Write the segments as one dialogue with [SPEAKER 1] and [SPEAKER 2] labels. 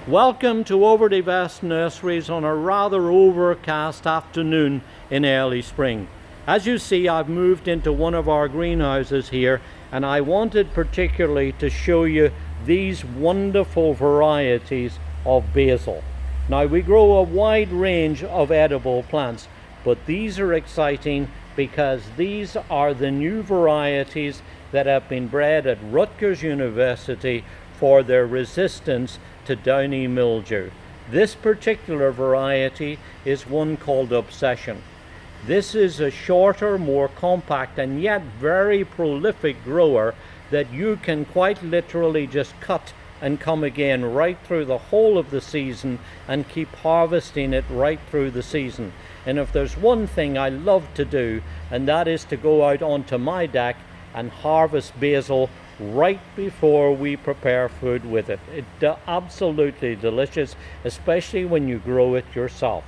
[SPEAKER 1] Welcome to Over the Vast Nurseries on a rather overcast afternoon in early spring. As you see, I've moved into one of our greenhouses here, and I wanted particularly to show you these wonderful varieties of basil. Now, we grow a wide range of edible plants, but these are exciting because these are the new varieties that have been bred at Rutgers University for their resistance to Downy Mildew. This particular variety is one called Obsession. This is a shorter, more compact and yet very prolific grower that you can quite literally just cut and come again right through the whole of the season and keep harvesting it right through the season. And if there's one thing I love to do, and that is to go out onto my deck and harvest basil right before we prepare food with it. It's absolutely delicious, especially when you grow it yourself.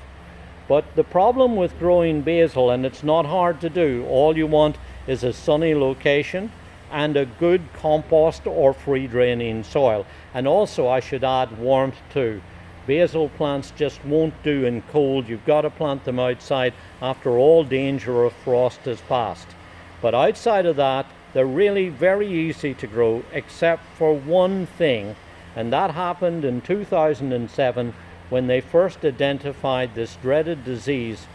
[SPEAKER 1] But the problem with growing basil, and it's not hard to do, all you want is a sunny location and a good compost or free draining soil. And also, I should add, warmth too. Basil plants just won't do in cold. You've got to plant them outside after all danger of frost has passed. But outside of that, they're really very easy to grow, except for one thing, and that happened in 2007 when they first identified this dreaded disease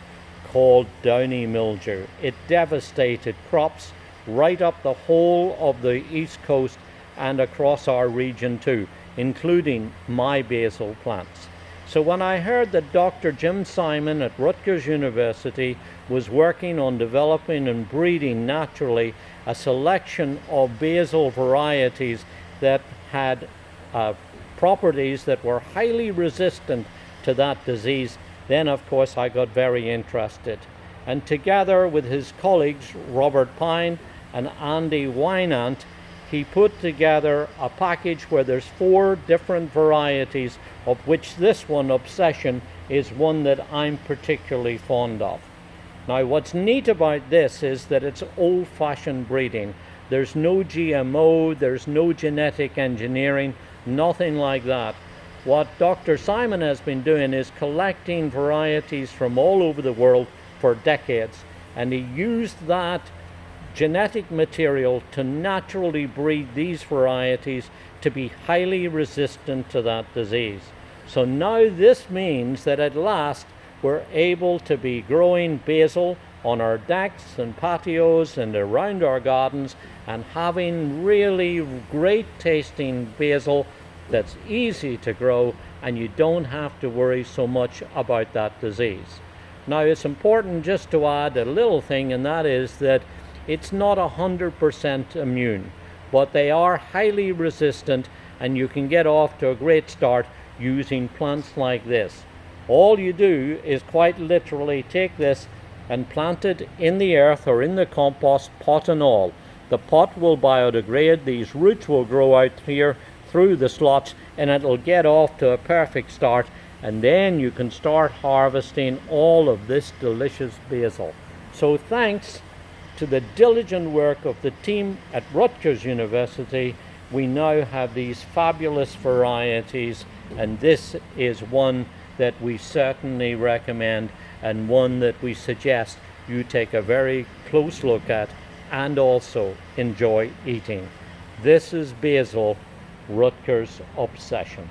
[SPEAKER 1] called Downy Mildew. It devastated crops right up the whole of the East Coast and across our region too, including my basil plants. So when I heard that Dr. Jim Simon at Rutgers University was working on developing and breeding naturally a selection of basil varieties that had properties that were highly resistant to that disease, then of course I got very interested. And together with his colleagues Robert Pine and Andy Wynant, he put together a package where there's 4 different varieties, of which this one, Obsession, is one that I'm particularly fond of. Now, what's neat about this is that it's old-fashioned breeding. There's no GMO, there's no genetic engineering, nothing like that. What Dr. Simon has been doing is collecting varieties from all over the world for decades, and he used that genetic material to naturally breed these varieties to be highly resistant to that disease. So now this means that at last we're able to be growing basil on our decks and patios and around our gardens and having really great tasting basil that's easy to grow, and you don't have to worry so much about that disease. Now, it's important just to add a little thing, and that is that it's not 100% immune, but they are highly resistant, and you can get off to a great start using plants like this. All you do is quite literally take this and plant it in the earth or in the compost, pot and all. The pot will biodegrade, these roots will grow out here through the slots, and it'll get off to a perfect start, and then you can start harvesting all of this delicious basil. So thanks to the diligent work of the team at Rutgers University, we now have these fabulous varieties, and this is one that we certainly recommend, and one that we suggest you take a very close look at and also enjoy eating. This is Basil, Rutgers Obsession.